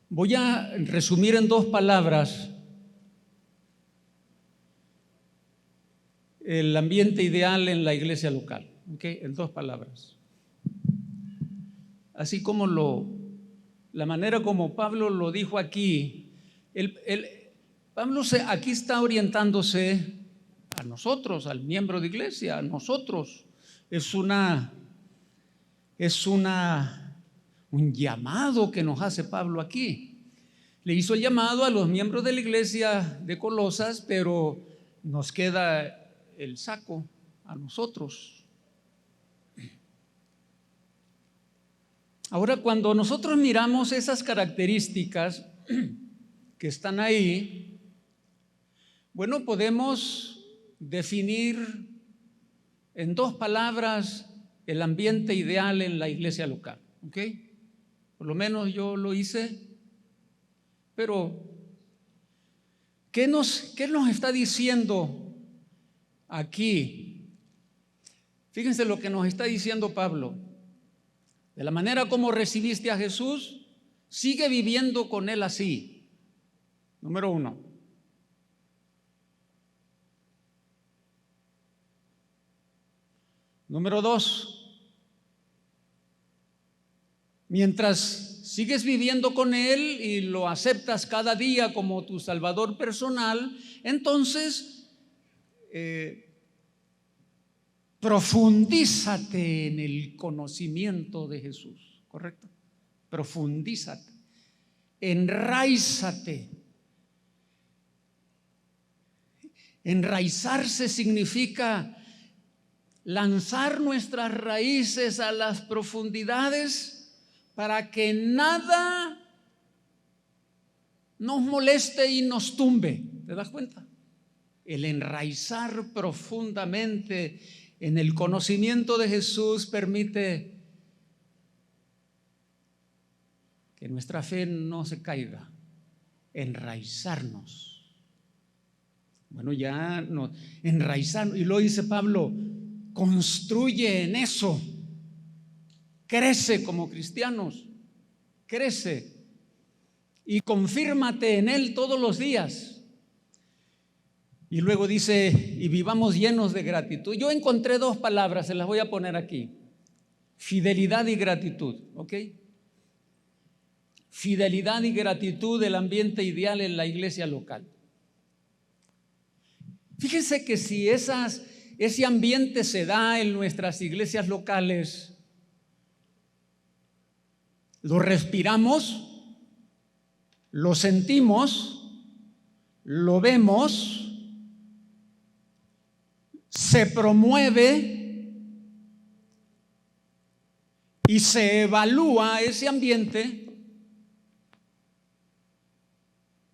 Voy a resumir en 2 palabras el ambiente ideal en la iglesia local, ¿okay? En 2 palabras. Así como la manera como Pablo lo dijo aquí, Pablo aquí está orientándose a nosotros, al miembro de iglesia, a nosotros. Es un llamado que nos hace Pablo aquí. Le hizo el llamado a los miembros de la iglesia de Colosas, pero nos queda el saco a nosotros. Ahora, cuando nosotros miramos esas características que están ahí, bueno, podemos definir en 2 palabras el ambiente ideal en la iglesia local, ¿ok? Por lo menos yo lo hice. Pero, ¿qué nos está diciendo aquí? Fíjense lo que nos está diciendo Pablo. De la manera como recibiste a Jesús, sigue viviendo con Él así. Número 1. Número 2. Mientras sigues viviendo con Él y lo aceptas cada día como tu Salvador personal, entonces profundízate en el conocimiento de Jesús, ¿correcto? Profundízate, enraízate. Enraizarse significa lanzar nuestras raíces a las profundidades para que nada nos moleste y nos tumbe. ¿Te das cuenta? El enraizar profundamente en el conocimiento de Jesús permite que nuestra fe no se caiga. Enraizarnos. Bueno, ya no, enraizarnos. Y lo dice Pablo, construye en eso. Crece como cristianos, crece y confírmate en Él todos los días. Y luego dice, y vivamos llenos de gratitud. Yo encontré 2 palabras, se las voy a poner aquí: fidelidad y gratitud, ¿ok? Fidelidad y gratitud, el ambiente ideal en la iglesia local. Fíjense que si ese ambiente se da en nuestras iglesias locales, lo respiramos, lo sentimos, lo vemos, se promueve y se evalúa ese ambiente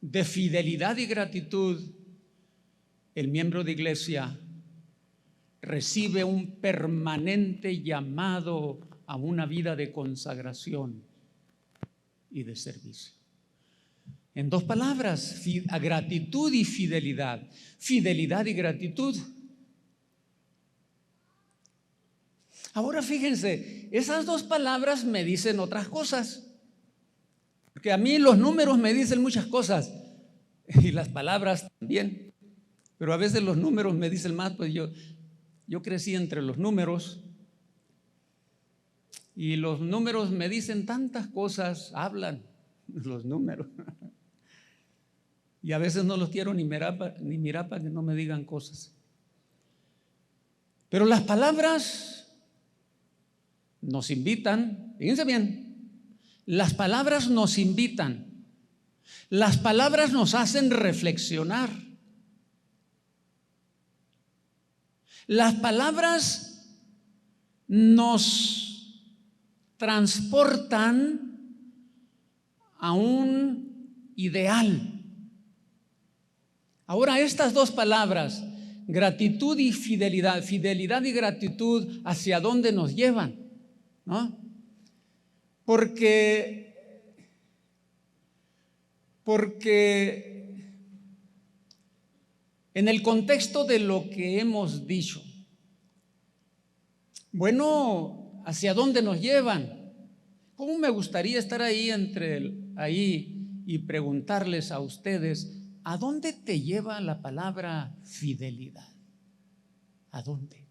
de fidelidad y gratitud. El miembro de iglesia recibe un permanente llamado a una vida de consagración y de servicio. En 2 palabras, gratitud y fidelidad. Fidelidad y gratitud. Ahora fíjense, esas 2 palabras me dicen otras cosas. Porque a mí los números me dicen muchas cosas y las palabras también. Pero a veces los números me dicen más, pues yo crecí entre los números. Y los números me dicen tantas cosas, hablan los números. Y a veces no los quiero ni mirar para que no me digan cosas. Pero las palabras nos invitan, fíjense bien, las palabras nos invitan, las palabras nos hacen reflexionar. Las palabras nos transportan a un ideal. Ahora, estas dos palabras, gratitud y fidelidad y gratitud, ¿hacia dónde nos llevan? ¿No? Porque en el contexto de lo que hemos dicho, bueno, ¿hacia dónde nos llevan? ¿Cómo me gustaría estar ahí y preguntarles a ustedes, ¿a dónde te lleva la palabra fidelidad? ¿A dónde?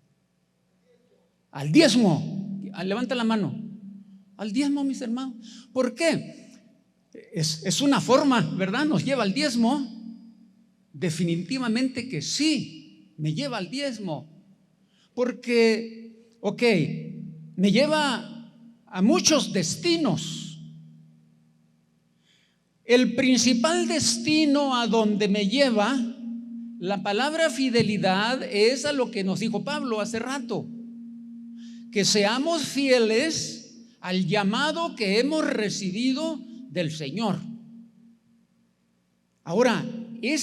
Al diezmo. Levanta la mano. Al diezmo, mis hermanos. ¿Por qué? Es una forma, ¿verdad? Nos lleva al diezmo. Definitivamente que sí, me lleva al diezmo. Porque, me lleva a muchos destinos. El principal destino a donde me lleva la palabra fidelidad es a lo que nos dijo Pablo hace rato, que seamos fieles al llamado que hemos recibido del Señor. Ahora, el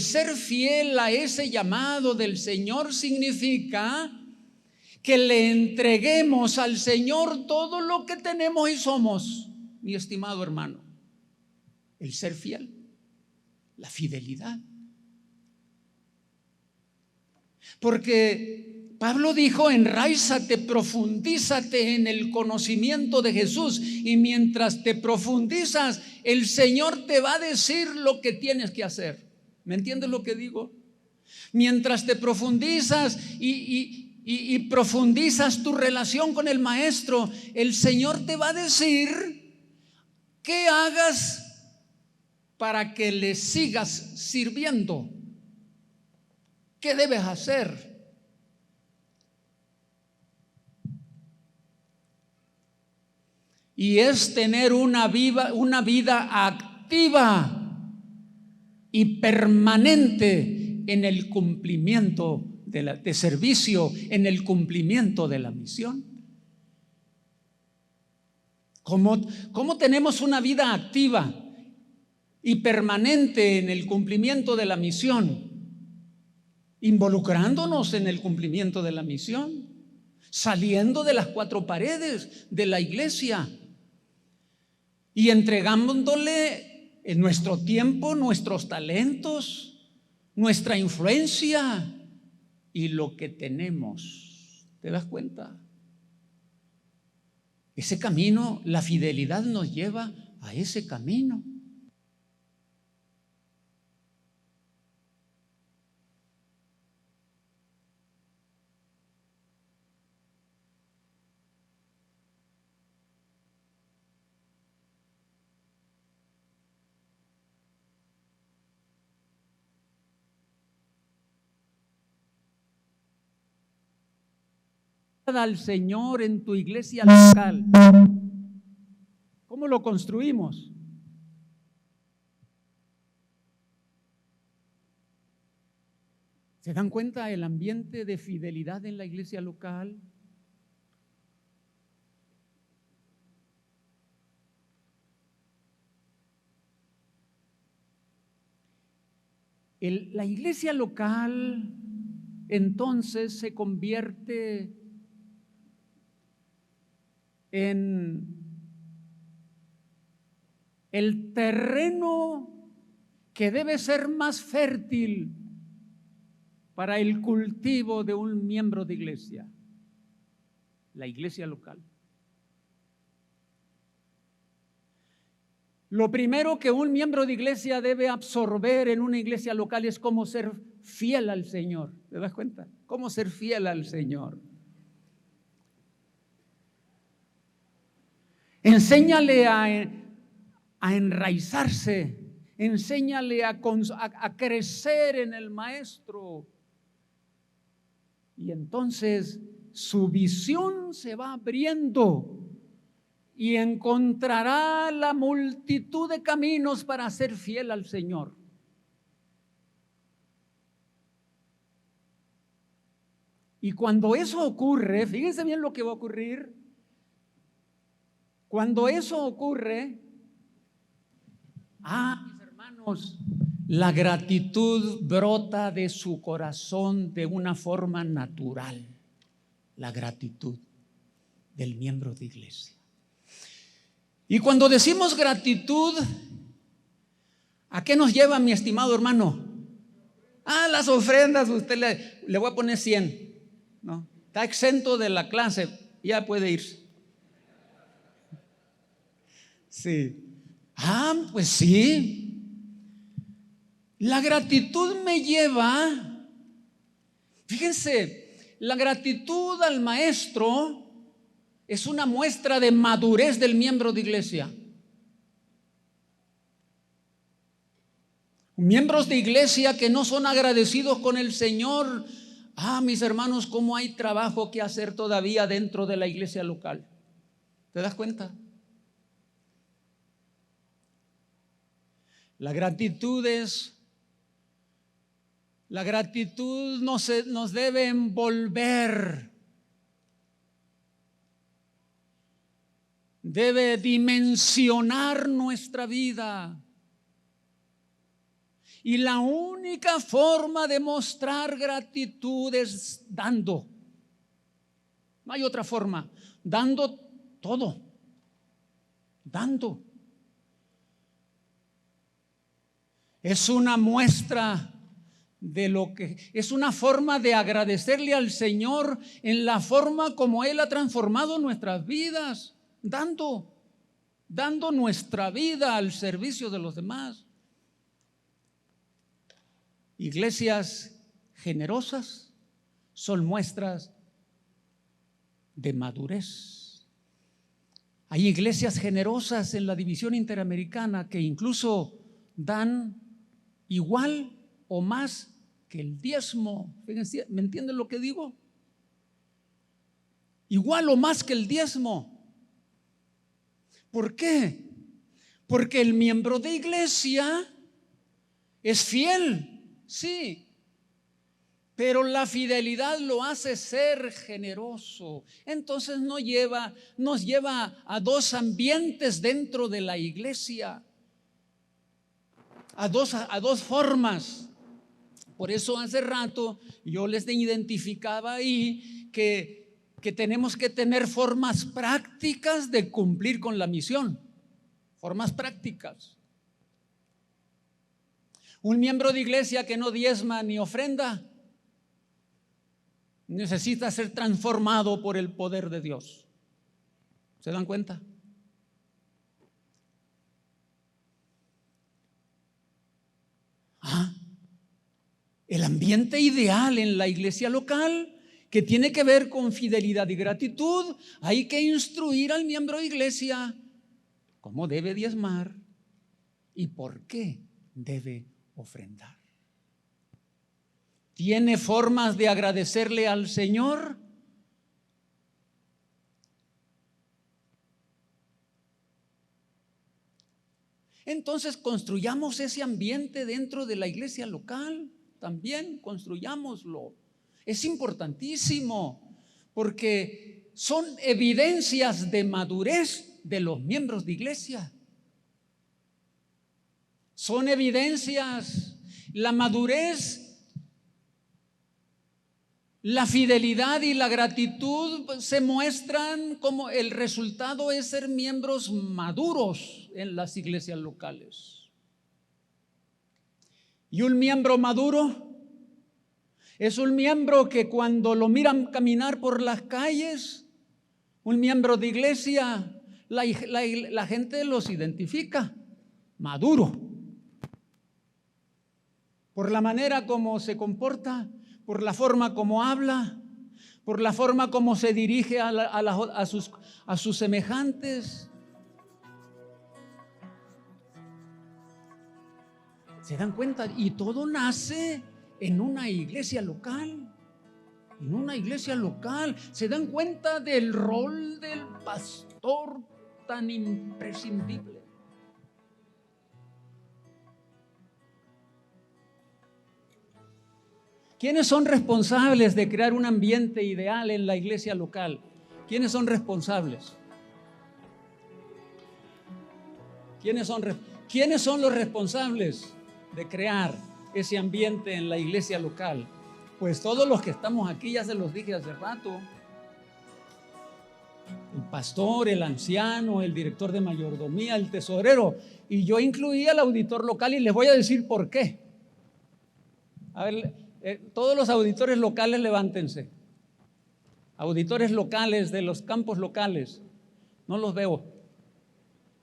ser fiel a ese llamado del Señor significa que le entreguemos al Señor todo lo que tenemos y somos, mi estimado hermano. El ser fiel, la fidelidad. Porque Pablo dijo, enraízate, profundízate en el conocimiento de Jesús, y mientras te profundizas, el Señor te va a decir lo que tienes que hacer. ¿Me entiendes lo que digo? Mientras te profundizas y profundizas tu relación con el Maestro, el Señor te va a decir qué hagas para que le sigas sirviendo. ¿Qué debes hacer? Y es tener una vida activa y permanente en el cumplimiento de servicio, en el cumplimiento de la misión. ¿Cómo tenemos una vida activa y permanente en el cumplimiento de la misión? Involucrándonos en el cumplimiento de la misión, saliendo de las cuatro paredes de la iglesia y entregándole en nuestro tiempo, nuestros talentos, nuestra influencia y lo que tenemos. ¿Te das cuenta? Ese camino, la fidelidad nos lleva a ese camino. Al Señor en tu iglesia local. ¿Cómo lo construimos? ¿Se dan cuenta el ambiente de fidelidad en la iglesia local? La iglesia local entonces se convierte en el terreno que debe ser más fértil para el cultivo de un miembro de iglesia, la iglesia local. Lo primero que un miembro de iglesia debe absorber en una iglesia local es cómo ser fiel al Señor. ¿Te das cuenta? Cómo ser fiel al Señor. Enséñale a enraizarse, enséñale a crecer en el Maestro. Y entonces su visión se va abriendo y encontrará la multitud de caminos para ser fiel al Señor. Y cuando eso ocurre, fíjense bien lo que va a ocurrir. Cuando eso ocurre, mis hermanos, la gratitud brota de su corazón de una forma natural. La gratitud del miembro de iglesia. Y cuando decimos gratitud, ¿a qué nos lleva, mi estimado hermano? Las ofrendas, usted le voy a poner 100, ¿no? Está exento de la clase, ya puede irse. Sí. Pues sí. La gratitud me lleva, fíjense, la gratitud al maestro es una muestra de madurez del miembro de iglesia. Miembros de iglesia que no son agradecidos con el Señor. Mis hermanos, cómo hay trabajo que hacer todavía dentro de la iglesia local. ¿Te das cuenta? La gratitud nos debe envolver, debe dimensionar nuestra vida. Y la única forma de mostrar gratitud es dando. No hay otra forma. Dando todo. Dando. Es una muestra de lo que es una forma de agradecerle al Señor en la forma como Él ha transformado nuestras vidas. Dando nuestra vida al servicio de los demás. Iglesias generosas son muestras de madurez. Hay iglesias generosas en la división interamericana que incluso dan igual o más que el diezmo. Fíjense, ¿me entienden lo que digo? Igual o más que el diezmo. ¿Por qué? Porque el miembro de iglesia es fiel. Sí, pero la fidelidad lo hace ser generoso. Entonces nos lleva a dos ambientes dentro de la iglesia, a dos formas. Por eso hace rato yo les identificaba ahí que tenemos que tener formas prácticas de cumplir con la misión. Formas prácticas. Un miembro de iglesia que no diezma ni ofrenda necesita ser transformado por el poder de Dios. ¿Se dan cuenta? El ambiente ideal en la iglesia local, que tiene que ver con fidelidad y gratitud, hay que instruir al miembro de iglesia cómo debe diezmar y por qué debe ofrendar. ¿Tiene formas de agradecerle al Señor? Entonces construyamos ese ambiente dentro de la iglesia local, también construyámoslo. Es importantísimo porque son evidencias de madurez de los miembros de iglesia. Son evidencias, la madurez, la fidelidad y la gratitud se muestran como el resultado es ser miembros maduros en las iglesias locales. Y un miembro maduro es un miembro que cuando lo miran caminar por las calles, un miembro de iglesia, la gente los identifica, maduro. Por la manera como se comporta, por la forma como habla, por la forma como se dirige a sus semejantes. ¿Se dan cuenta? Y todo nace en una iglesia local. En una iglesia local. ¿Se dan cuenta del rol del pastor tan imprescindible? ¿Quiénes son responsables de crear un ambiente ideal en la iglesia local? ¿Quiénes son responsables? ¿Quiénes son los responsables de crear ese ambiente en la iglesia local? Pues todos los que estamos aquí, ya se los dije hace rato. El pastor, el anciano, el director de mayordomía, el tesorero. Y yo incluí al auditor local y les voy a decir por qué. A ver, todos los auditores locales levántense. Auditores locales de los campos locales. No los veo.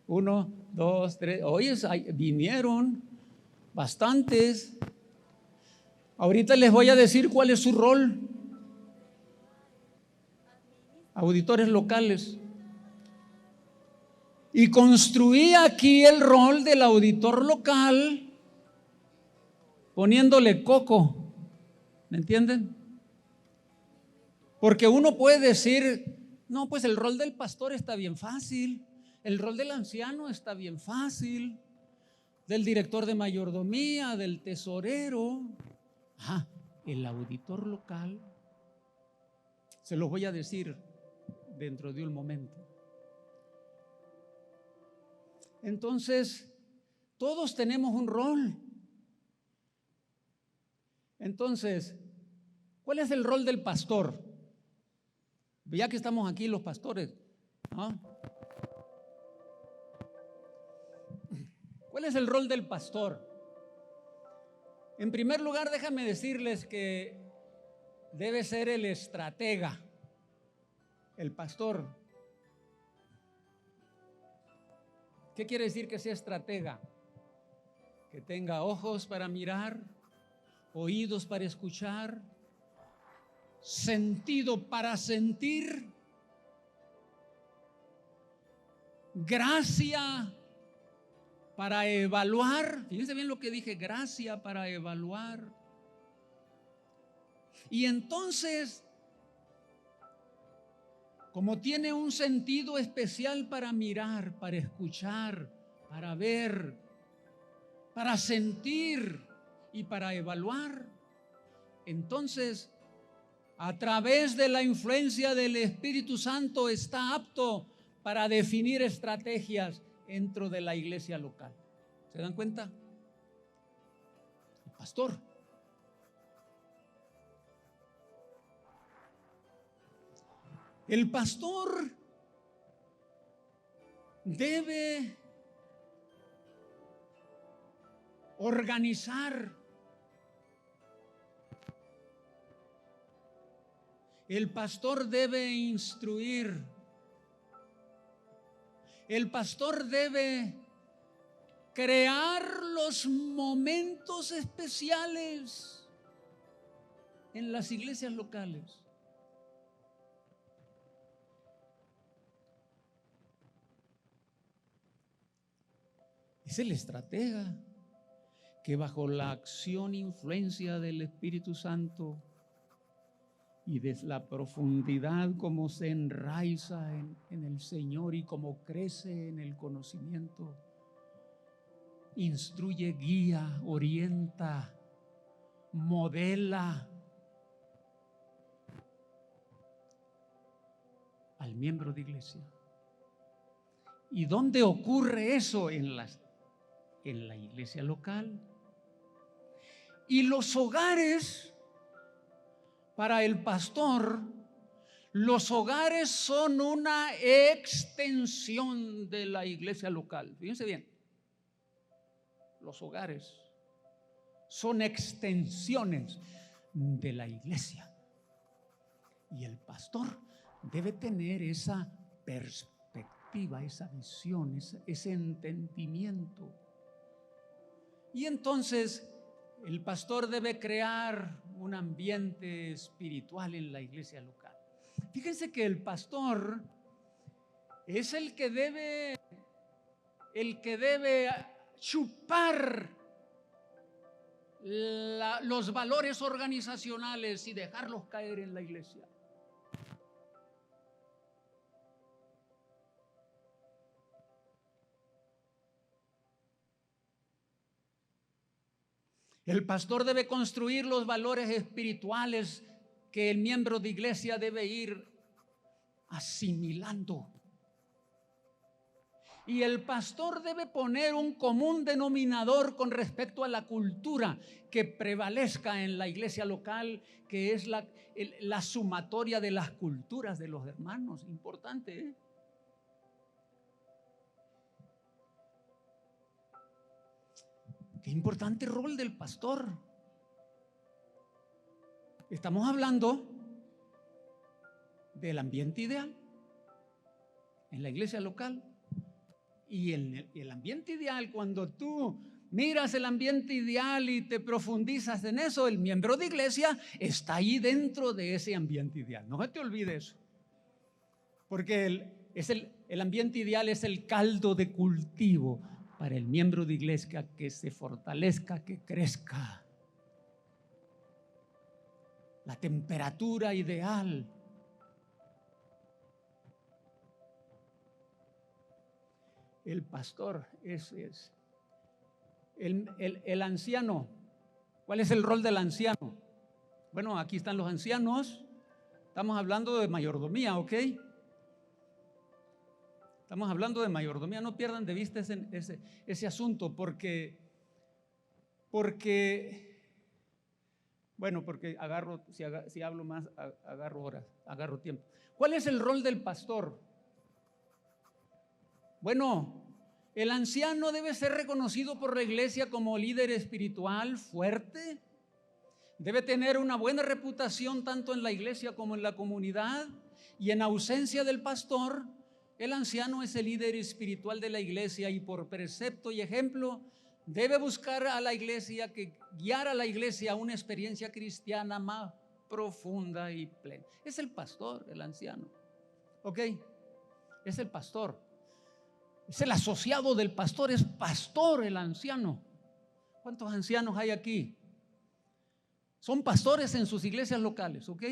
1, 2, 3. Oye, vinieron bastantes. Ahorita les voy a decir cuál es su rol. Auditores locales. Y construí aquí el rol del auditor local poniéndole coco. ¿Me entienden? Porque uno puede decir, no, pues el rol del pastor está bien fácil, el rol del anciano está bien fácil, del director de mayordomía, del tesorero. El auditor local, se los voy a decir dentro de un momento. Entonces, todos tenemos un rol. Entonces, ¿cuál es el rol del pastor? Ya que estamos aquí los pastores, ¿no? ¿Cuál es el rol del pastor? En primer lugar, déjame decirles que debe ser el estratega, el pastor. ¿Qué quiere decir que sea estratega? Que tenga ojos para mirar, oídos para escuchar, sentido para sentir, gracia para evaluar. Fíjense bien lo que dije, gracia para evaluar. Y entonces, como tiene un sentido especial para mirar, para escuchar, para ver, para sentir y para evaluar, entonces, a través de la influencia del Espíritu Santo está apto para definir estrategias dentro de la iglesia local. ¿Se dan cuenta? El pastor. El pastor debe organizar. El pastor debe instruir. El pastor debe crear los momentos especiales en las iglesias locales. Es el estratega que bajo la acción e influencia del Espíritu Santo y de la profundidad como se enraiza en el Señor y como crece en el conocimiento, instruye, guía, orienta, modela al miembro de iglesia. ¿Y dónde ocurre eso? En la iglesia local. Y los hogares, para el pastor, los hogares son una extensión de la iglesia local. Fíjense bien, los hogares son extensiones de la iglesia. Y el pastor debe tener esa perspectiva, esa visión, ese entendimiento. Y entonces el pastor debe crear un ambiente espiritual en la iglesia local. Fíjense que el pastor es el que debe chupar los valores organizacionales y dejarlos caer en la iglesia. El pastor debe construir los valores espirituales que el miembro de iglesia debe ir asimilando. Y el pastor debe poner un común denominador con respecto a la cultura que prevalezca en la iglesia local, que es la sumatoria de las culturas de los hermanos. Importante, ¿eh? Qué importante rol del pastor. Estamos hablando del ambiente ideal en la iglesia local. Y el ambiente ideal, cuando tú miras el ambiente ideal y te profundizas en eso, el miembro de iglesia está ahí dentro de ese ambiente ideal. No se te olvide eso. Porque el ambiente ideal es el caldo de cultivo para el miembro de iglesia, que se fortalezca, que crezca. La temperatura ideal. El pastor, ese es. El anciano. ¿Cuál es el rol del anciano? Bueno, aquí están los ancianos. Estamos hablando de mayordomía, ¿ok? Estamos hablando de mayordomía. No pierdan de vista ese asunto, porque si hablo más, agarro horas, agarro tiempo. ¿Cuál es el rol del pastor? Bueno, el anciano debe ser reconocido por la iglesia como líder espiritual fuerte. Debe tener una buena reputación tanto en la iglesia como en la comunidad. Y en ausencia del pastor, el anciano es el líder espiritual de la iglesia y por precepto y ejemplo debe buscar a la iglesia, guiar a la iglesia a una experiencia cristiana más profunda y plena. Es el pastor, el anciano. ¿Ok? Es el pastor. Es el asociado del pastor, es pastor el anciano. ¿Cuántos ancianos hay aquí? Son pastores en sus iglesias locales, ¿ok?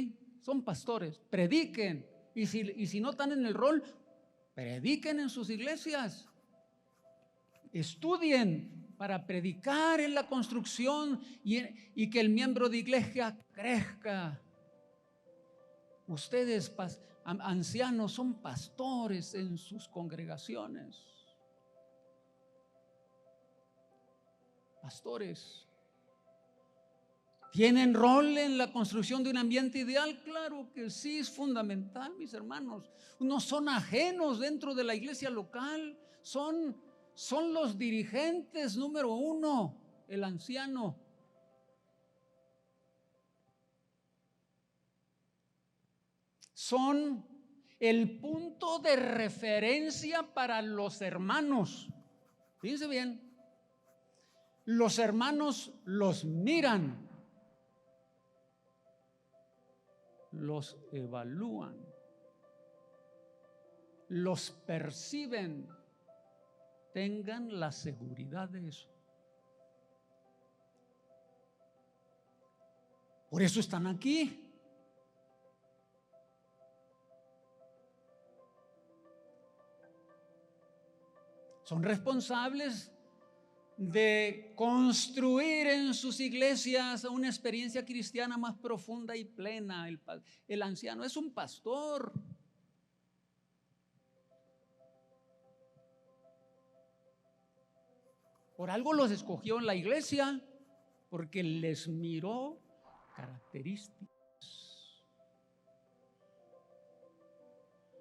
Son pastores, prediquen. Y si no están en el rol, prediquen en sus iglesias. Estudien para predicar en la construcción y que el miembro de iglesia crezca. Ustedes, ancianos, son pastores en sus congregaciones. Pastores. ¿Tienen rol en la construcción de un ambiente ideal? Claro que sí, es fundamental, mis hermanos. No son ajenos dentro de la iglesia local, son los dirigentes número uno, el anciano. Son el punto de referencia para los hermanos. Fíjense bien, los hermanos los miran, los evalúan, los perciben. Tengan la seguridad de eso. Por eso están aquí. Son responsables de construir en sus iglesias una experiencia cristiana más profunda y plena. El anciano es un pastor. Por algo los escogió en la iglesia, porque les miró características.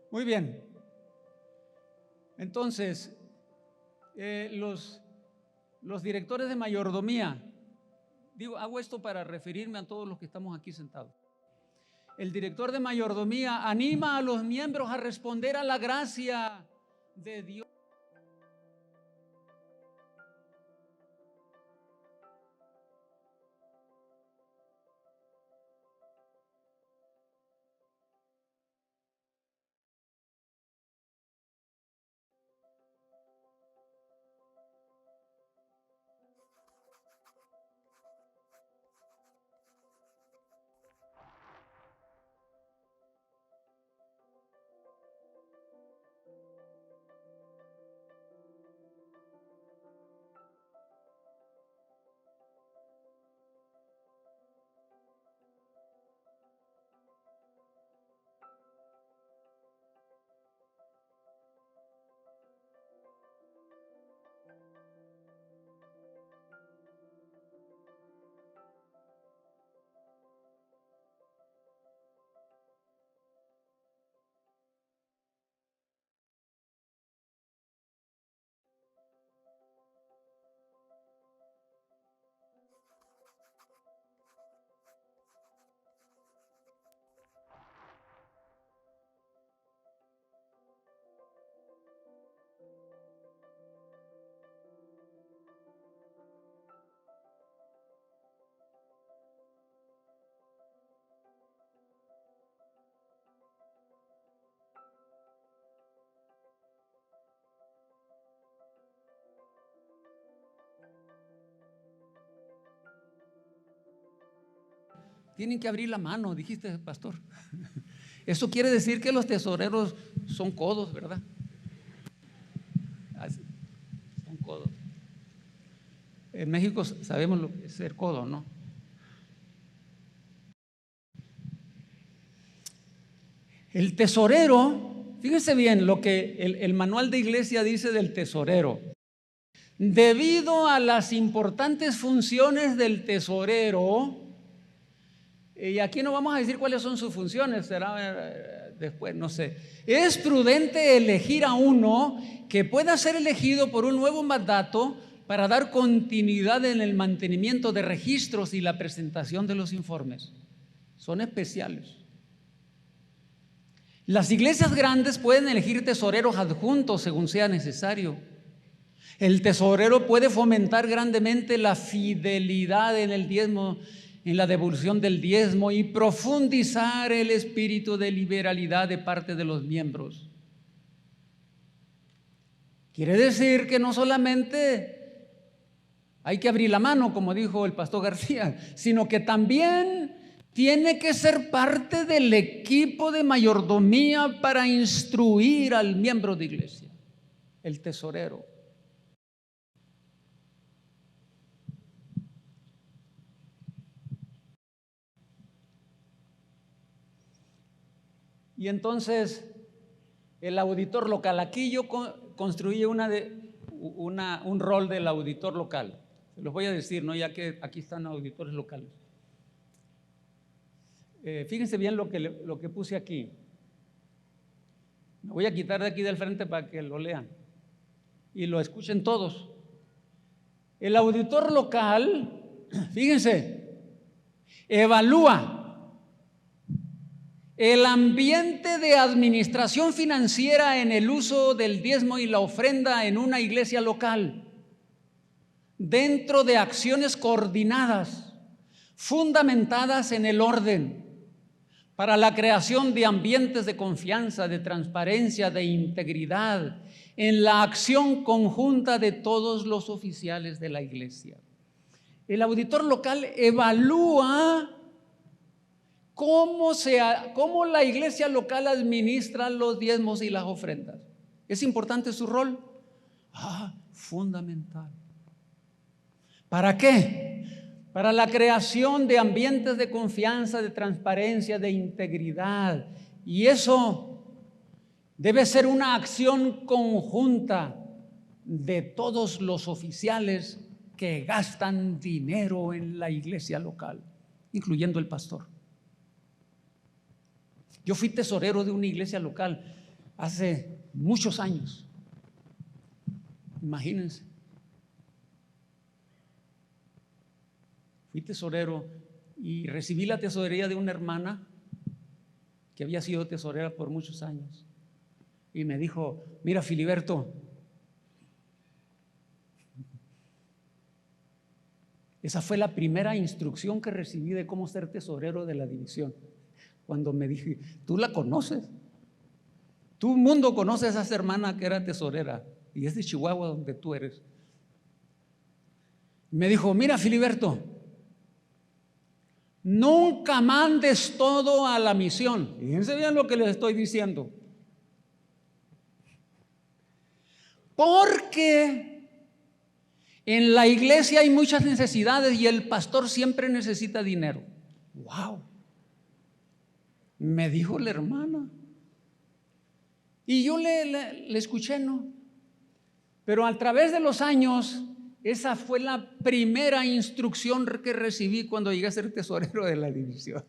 Muy bien. Entonces, los directores de mayordomía, hago esto para referirme a todos los que estamos aquí sentados. El director de mayordomía anima a los miembros a responder a la gracia de Dios. Tienen que abrir la mano, dijiste, pastor. Eso quiere decir que los tesoreros son codos, ¿verdad? Son codos. En México sabemos lo que es ser codo, ¿no? El tesorero, fíjense bien lo que el manual de iglesia dice del tesorero. Debido a las importantes funciones del tesorero, y aquí no vamos a decir cuáles son sus funciones, será después, no sé. Es prudente elegir a uno que pueda ser elegido por un nuevo mandato para dar continuidad en el mantenimiento de registros y la presentación de los informes. Son especiales. Las iglesias grandes pueden elegir tesoreros adjuntos según sea necesario. El tesorero puede fomentar grandemente la fidelidad en el diezmo, en la devolución del diezmo, y profundizar el espíritu de liberalidad de parte de los miembros. Quiere decir que no solamente hay que abrir la mano, como dijo el pastor García, sino que también tiene que ser parte del equipo de mayordomía para instruir al miembro de iglesia, el tesorero. Y entonces el auditor local, aquí yo construí un rol del auditor local. Se los voy a decir, ¿no? Ya que aquí están auditores locales. Fíjense bien lo que puse aquí. Me voy a quitar de aquí del frente para que lo lean y lo escuchen todos. El auditor local, fíjense, evalúa el ambiente de administración financiera en el uso del diezmo y la ofrenda en una iglesia local, dentro de acciones coordinadas, fundamentadas en el orden, para la creación de ambientes de confianza, de transparencia, de integridad, en la acción conjunta de todos los oficiales de la iglesia. El auditor local evalúa cómo la iglesia local administra los diezmos y las ofrendas. ¿Es importante su rol? Fundamental. ¿Para qué? Para la creación de ambientes de confianza, de transparencia, de integridad. Y eso debe ser una acción conjunta de todos los oficiales que gastan dinero en la iglesia local, incluyendo el pastor. Yo fui tesorero de una iglesia local hace muchos años. Imagínense. Fui tesorero y recibí la tesorería de una hermana que había sido tesorera por muchos años. Y me dijo: mira, Filiberto, esa fue la primera instrucción que recibí de cómo ser tesorero de la división. Cuando me dije: tú la conoces, todo el mundo conoce a esa hermana que era tesorera y es de Chihuahua donde tú eres. Me dijo: mira, Filiberto, nunca mandes todo a la misión. Fíjense bien lo que les estoy diciendo. Porque en la iglesia hay muchas necesidades y el pastor siempre necesita dinero. ¡Wow! Me dijo la hermana. Y yo le escuché, ¿no? Pero a través de los años, esa fue la primera instrucción que recibí cuando llegué a ser tesorero de la división.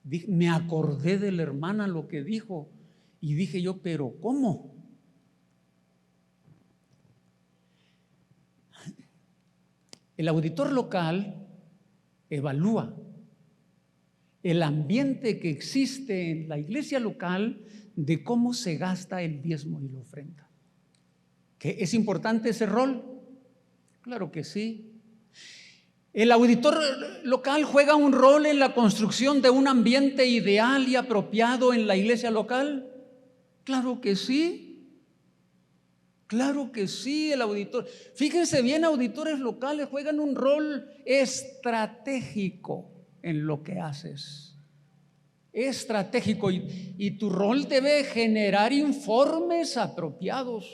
Me acordé de la hermana lo que dijo y dije yo: pero ¿cómo? El auditor local evalúa el ambiente que existe en la iglesia local de cómo se gasta el diezmo y la ofrenda. ¿Que es importante ese rol? Claro que sí. ¿El auditor local juega un rol en la construcción de un ambiente ideal y apropiado en la iglesia local? Claro que sí. Claro que sí, el auditor. Fíjense bien, auditores locales juegan un rol estratégico en lo que haces. Estratégico. Y tu rol debe generar informes apropiados.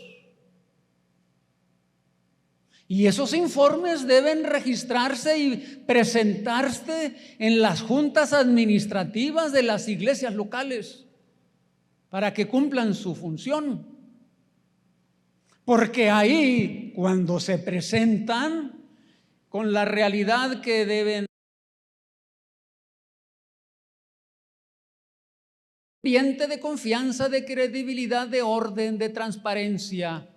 Y esos informes deben registrarse y presentarse en las juntas administrativas de las iglesias locales para que cumplan su función. Porque ahí, cuando se presentan con la realidad que deben, ambiente de confianza, de credibilidad, de orden, de transparencia,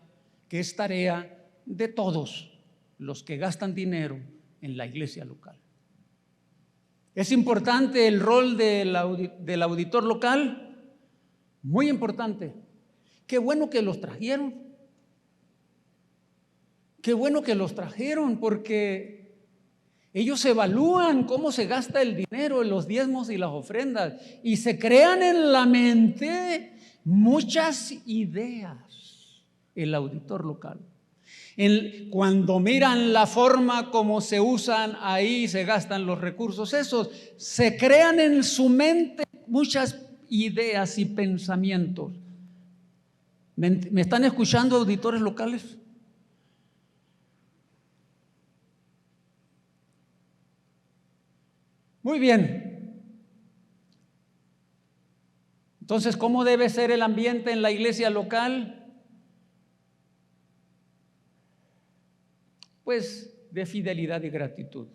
que es tarea de todos los que gastan dinero en la iglesia local. ¿Es importante el rol del auditor local? Muy importante. Qué bueno que los trajeron. Qué bueno que los trajeron, porque ellos evalúan cómo se gasta el dinero en los diezmos y las ofrendas y se crean en la mente muchas ideas. El auditor local. Cuando miran la forma como se usan ahí, se gastan los recursos esos, se crean en su mente muchas ideas y pensamientos. ¿Me están escuchando, auditores locales? Muy bien. Entonces, ¿cómo debe ser el ambiente en la iglesia local? Pues de fidelidad y gratitud.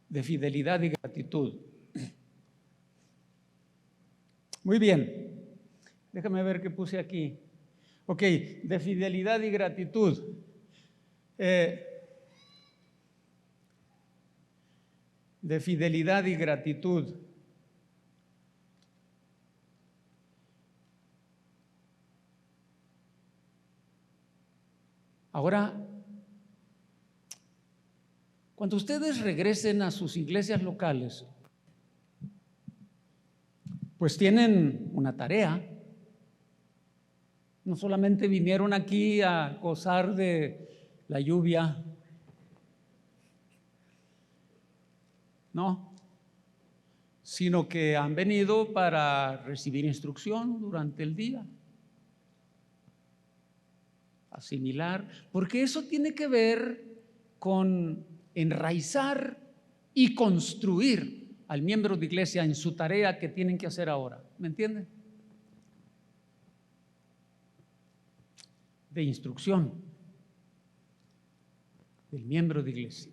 De fidelidad y gratitud. Muy bien. Déjame ver qué puse aquí. Ok, de fidelidad y gratitud. De fidelidad y gratitud. Ahora, cuando ustedes regresen a sus iglesias locales, pues tienen una tarea. No solamente vinieron aquí a gozar de la lluvia, no, sino que han venido para recibir instrucción durante el día, asimilar, porque eso tiene que ver con enraizar y construir al miembro de iglesia en su tarea que tienen que hacer ahora. ¿Me entienden? De instrucción del miembro de iglesia.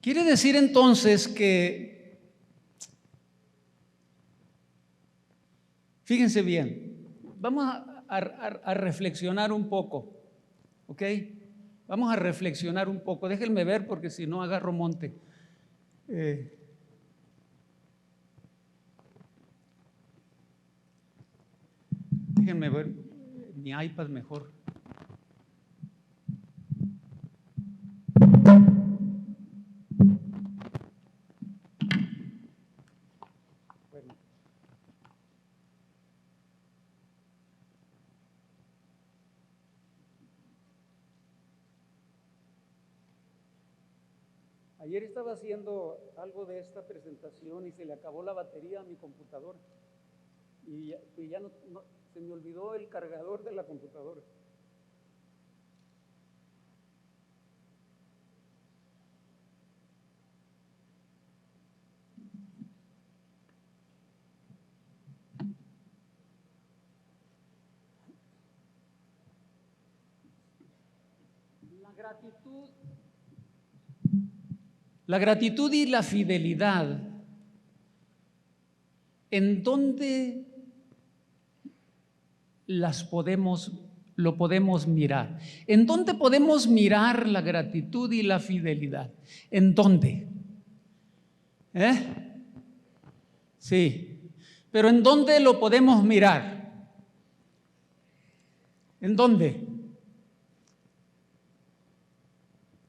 Quiere decir entonces que, fíjense bien, vamos a reflexionar un poco, ¿ok? Vamos a reflexionar un poco. Déjenme ver porque si no agarro monte. Déjenme ver mi iPad mejor. Bueno. Ayer estaba haciendo algo de esta presentación y se le acabó la batería a mi computadora y ya no, se me olvidó el cargador de la computadora. La gratitud y la fidelidad, ¿en dónde lo podemos mirar? ¿En dónde podemos mirar la gratitud y la fidelidad? ¿En dónde? Sí, pero ¿en dónde lo podemos mirar? ¿En dónde?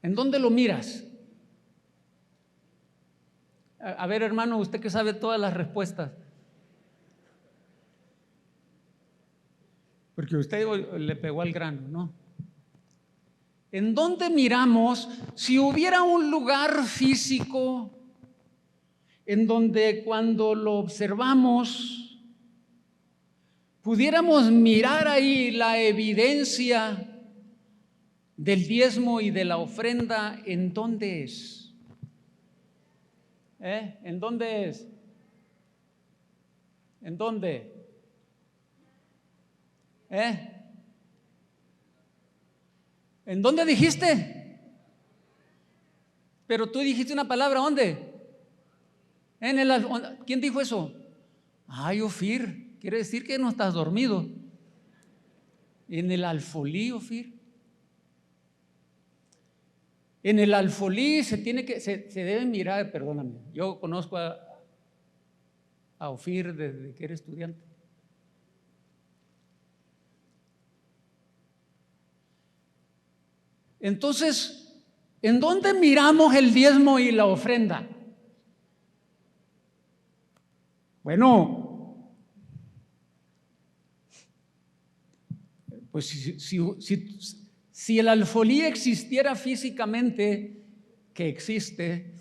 ¿En dónde lo miras? A ver, hermano, usted que sabe todas las respuestas. porque usted le pegó al grano, ¿no? ¿En dónde miramos si hubiera un lugar físico en donde cuando lo observamos pudiéramos mirar ahí la evidencia del diezmo y de la ofrenda? ¿En dónde es? ¿En dónde es? ¿En dónde? ¿En dónde dijiste? Pero tú dijiste una palabra, ¿dónde? ¿Quién dijo eso? Ay, Ofir, quiere decir que no estás dormido. En el alfolí, Ofir. En el alfolí se debe mirar, perdóname, yo conozco a Ofir desde que era estudiante. Entonces, ¿en dónde miramos el diezmo y la ofrenda? Bueno, pues si el alfolí existiera físicamente, que existe,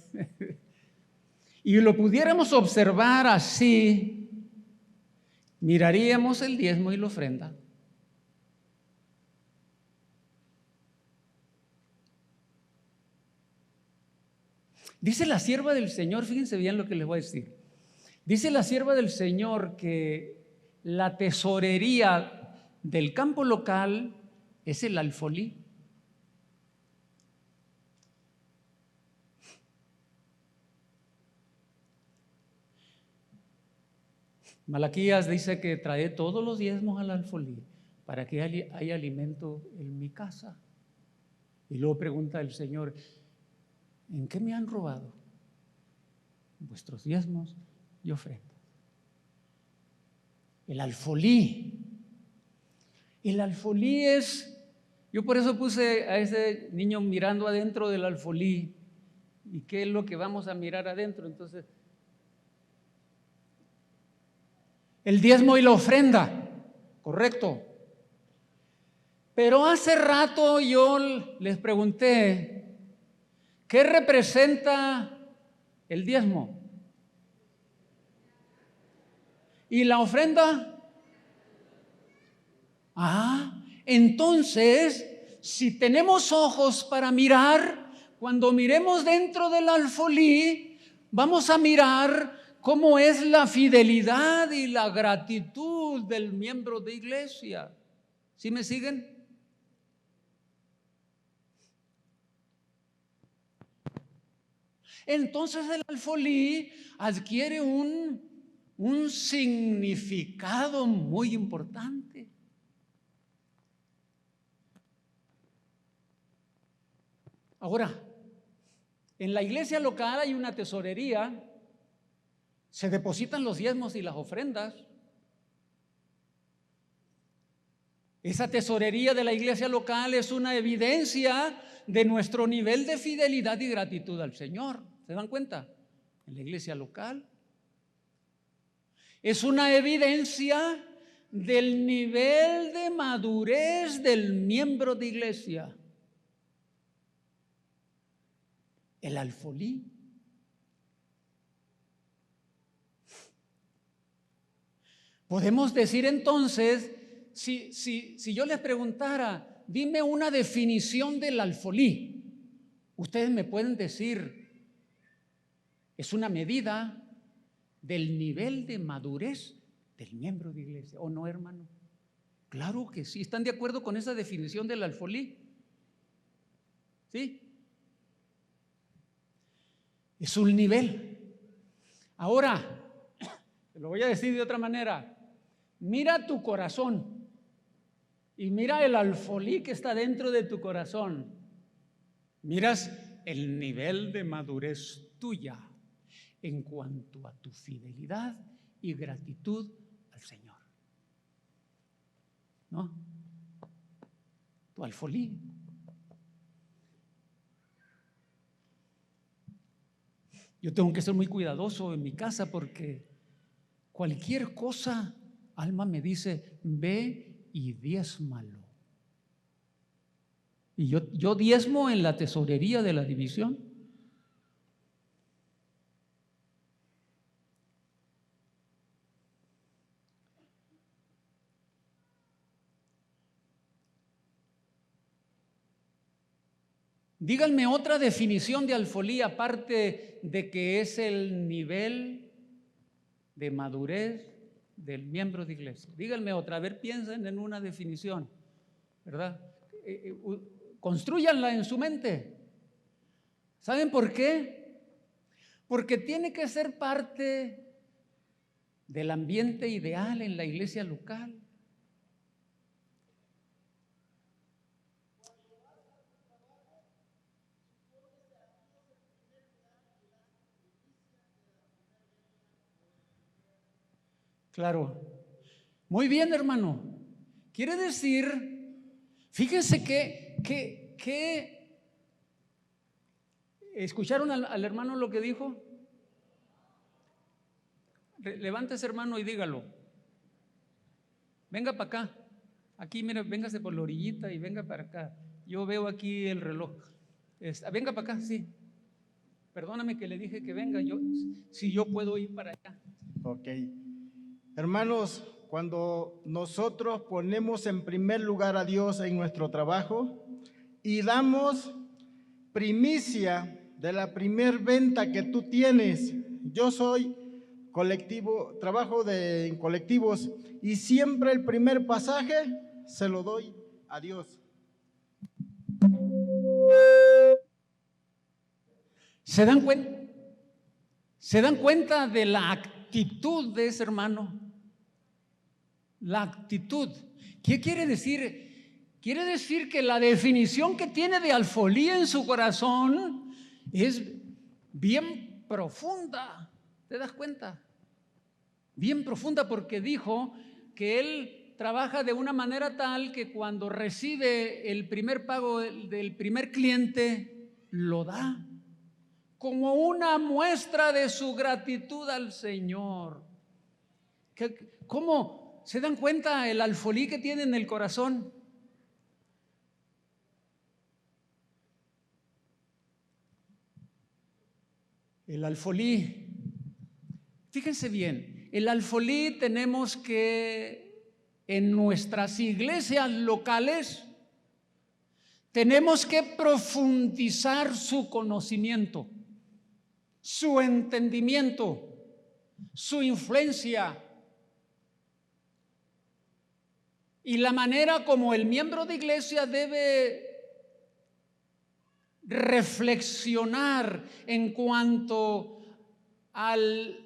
y lo pudiéramos observar así, miraríamos el diezmo y la ofrenda. Dice la sierva del Señor, fíjense bien lo que les voy a decir. Dice la sierva del Señor que la tesorería del campo local es el alfolí. Malaquías dice que trae todos los diezmos al alfolí para que haya alimento en mi casa. Y luego pregunta el Señor, ¿en qué me han robado? Vuestros diezmos y ofrendas. El alfolí. El alfolí es, yo por eso puse a ese niño mirando adentro del alfolí. ¿Y qué es lo que vamos a mirar adentro? Entonces, el diezmo y la ofrenda, correcto. Pero hace rato yo les pregunté, ¿qué representa el diezmo? ¿Y la ofrenda? Entonces, si tenemos ojos para mirar, cuando miremos dentro del alfolí, vamos a mirar cómo es la fidelidad y la gratitud del miembro de iglesia. ¿Sí me siguen? Entonces el alfolí adquiere un significado muy importante. Ahora, en la iglesia local hay una tesorería, se depositan los diezmos y las ofrendas. Esa tesorería de la iglesia local es una evidencia de nuestro nivel de fidelidad y gratitud al Señor. ¿Se dan cuenta? En la iglesia local es una evidencia del nivel de madurez del miembro de iglesia. El alfolí. Podemos decir entonces, si yo les preguntara, dime una definición del alfolí, ustedes me pueden decir, es una medida del nivel de madurez del miembro de iglesia, ¿o no, hermano? Claro que sí. ¿Están de acuerdo con esa definición del alfolí? ¿Sí? Es un nivel. Ahora, te lo voy a decir de otra manera. Mira tu corazón y mira el alfolí que está dentro de tu corazón. Miras el nivel de madurez tuya en cuanto a tu fidelidad y gratitud al Señor. ¿No? Tu alfolí. Yo tengo que ser muy cuidadoso en mi casa porque cualquier cosa, Alma me dice, ve y diezmalo. Y yo diezmo en la tesorería de la división. Díganme otra definición de alfolí aparte de que es el nivel de madurez del miembro de iglesia. Díganme otra, a ver, piensen en una definición, ¿verdad? Constrúyanla en su mente. ¿Saben por qué? Porque tiene que ser parte del ambiente ideal en la iglesia local. Claro. Muy bien, hermano. Quiere decir, fíjense que ¿escucharon al hermano lo que dijo? Levántese, hermano, y dígalo. Venga para acá. Aquí, mire, véngase por la orillita y venga para acá. Yo veo aquí el reloj. Venga para acá, sí. Perdóname que le dije que venga. Si yo puedo ir para allá. Ok. Hermanos, cuando nosotros ponemos en primer lugar a Dios en nuestro trabajo y damos primicia de la primer venta que tú tienes, yo soy colectivo, trabajo en colectivos y siempre el primer pasaje se lo doy a Dios. ¿Se dan cuenta? ¿Se dan cuenta de la actitud de ese hermano? La actitud. ¿Qué quiere decir? Quiere decir que la definición que tiene de alfolí en su corazón es bien profunda. ¿Te das cuenta? Bien profunda, porque dijo que él trabaja de una manera tal que cuando recibe el primer pago del primer cliente, lo da como una muestra de su gratitud al Señor. ¿Cómo se dan cuenta el alfolí que tiene en el corazón? El alfolí, fíjense bien, el alfolí tenemos que en nuestras iglesias locales tenemos que profundizar su conocimiento, su entendimiento, su influencia y la manera como el miembro de iglesia debe reflexionar en cuanto al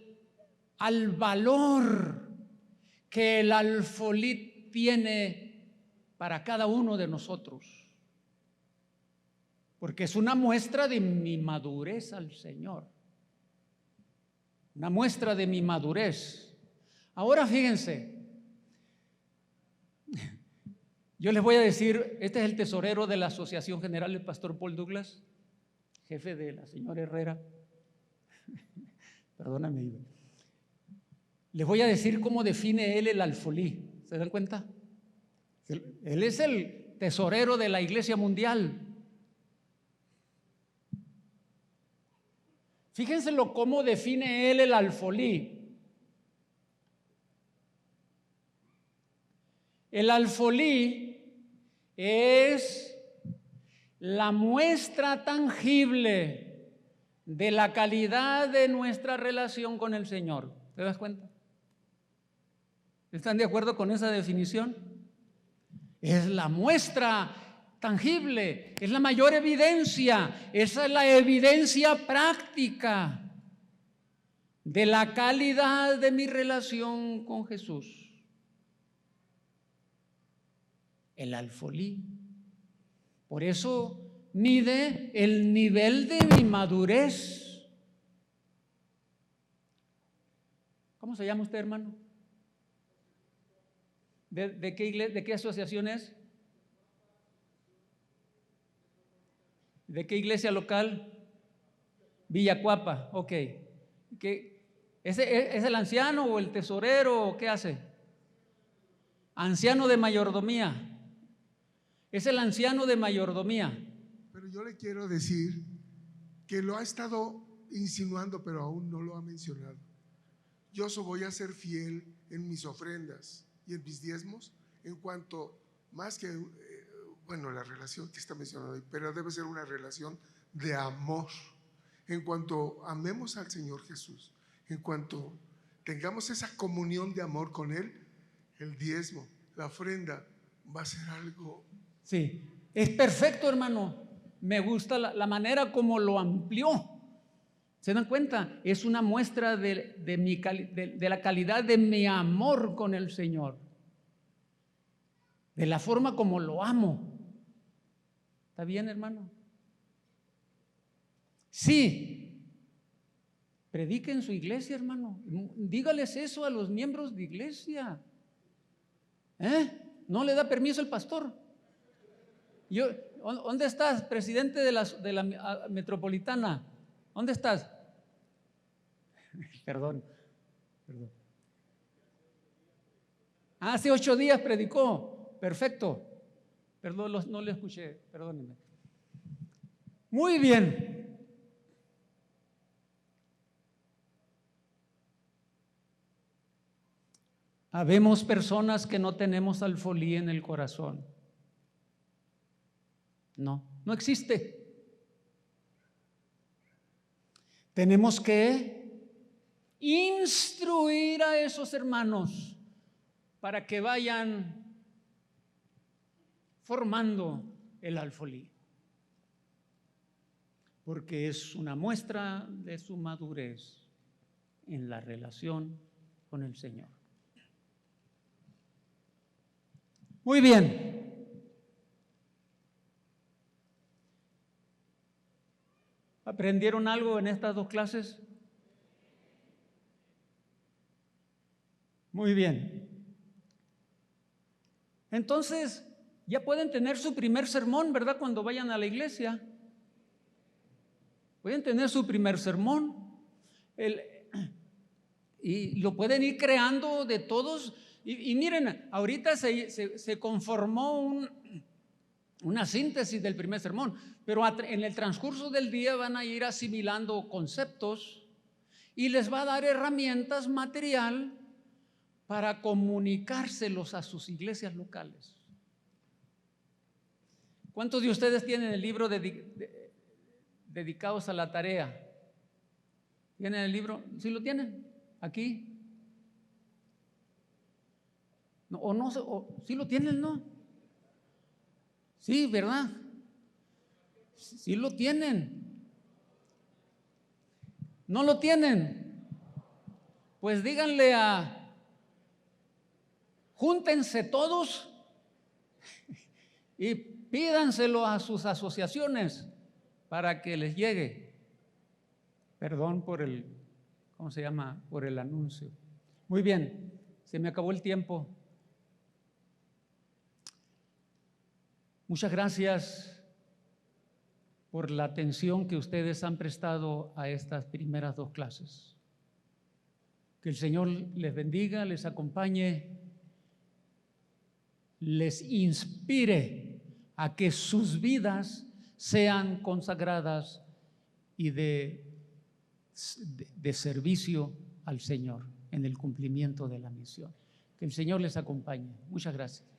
valor que el alfolí tiene para cada uno de nosotros. Porque es una muestra de mi madurez al Señor. Una muestra de mi madurez. Ahora fíjense, yo les voy a decir, este es el tesorero de la Asociación General del Pastor Paul Douglas, jefe de la señora Herrera. Perdóname. Les voy a decir cómo define él el alfolí. ¿Se dan cuenta? Él es el tesorero de la Iglesia Mundial. Fíjense cómo define él el alfolí. El alfolí es la muestra tangible de la calidad de nuestra relación con el Señor. ¿Te das cuenta? ¿Están de acuerdo con esa definición? Es la muestra tangible, es la mayor evidencia, esa es la evidencia práctica de la calidad de mi relación con Jesús. El alfolí. Por eso mide el nivel de mi madurez. ¿Cómo se llama usted, hermano? ¿De qué iglesia, de qué asociación es? ¿De qué iglesia local? Villacuapa, ok. ¿Es el anciano o el tesorero o qué hace? Anciano de mayordomía. Es el anciano de mayordomía. Pero yo le quiero decir que lo ha estado insinuando, pero aún no lo ha mencionado. Yo voy a ser fiel en mis ofrendas y en mis diezmos, en cuanto más que, bueno, la relación que está mencionando ahí, pero debe ser una relación de amor. En cuanto amemos al Señor Jesús, en cuanto tengamos esa comunión de amor con Él, el diezmo, la ofrenda va a ser algo. Sí, es perfecto, hermano. Me gusta la manera como lo amplió. ¿Se dan cuenta? Es una muestra de la calidad de mi amor con el Señor, de la forma como lo amo. ¿Está bien, hermano? Sí. Predique en su iglesia, hermano. Dígales eso a los miembros de iglesia. ¿No le da permiso el pastor? ¿Dónde estás, presidente de la metropolitana? ¿Dónde estás? Perdón. Hace 8 días predicó. Perfecto. Perdón, no le escuché. Perdónenme. Muy bien. Habemos personas que no tenemos alfolí en el corazón. No existe. Tenemos que instruir a esos hermanos para que vayan formando el alfolí, porque es una muestra de su madurez en la relación con el Señor. Muy bien. ¿Aprendieron algo en estas 2 clases? Muy bien. Entonces, ya pueden tener su primer sermón, ¿verdad? Cuando vayan a la iglesia. Pueden tener su primer sermón. Y lo pueden ir creando de todos. Y miren, ahorita se conformó una síntesis del primer sermón, pero en el transcurso del día van a ir asimilando conceptos y les va a dar herramientas, material para comunicárselos a sus iglesias locales. ¿Cuántos de ustedes tienen el libro dedicados a la tarea? ¿Tienen el libro? ¿Sí lo tienen? ¿Aquí? No, o ¿sí lo tienen, no? Sí, ¿verdad? Sí lo tienen. ¿No lo tienen? Pues díganle júntense todos y pídanselo a sus asociaciones para que les llegue. Perdón por por el anuncio. Muy bien, se me acabó el tiempo. Muchas gracias por la atención que ustedes han prestado a estas primeras 2 clases. Que el Señor les bendiga, les acompañe, les inspire a que sus vidas sean consagradas y de servicio al Señor en el cumplimiento de la misión. Que el Señor les acompañe. Muchas gracias.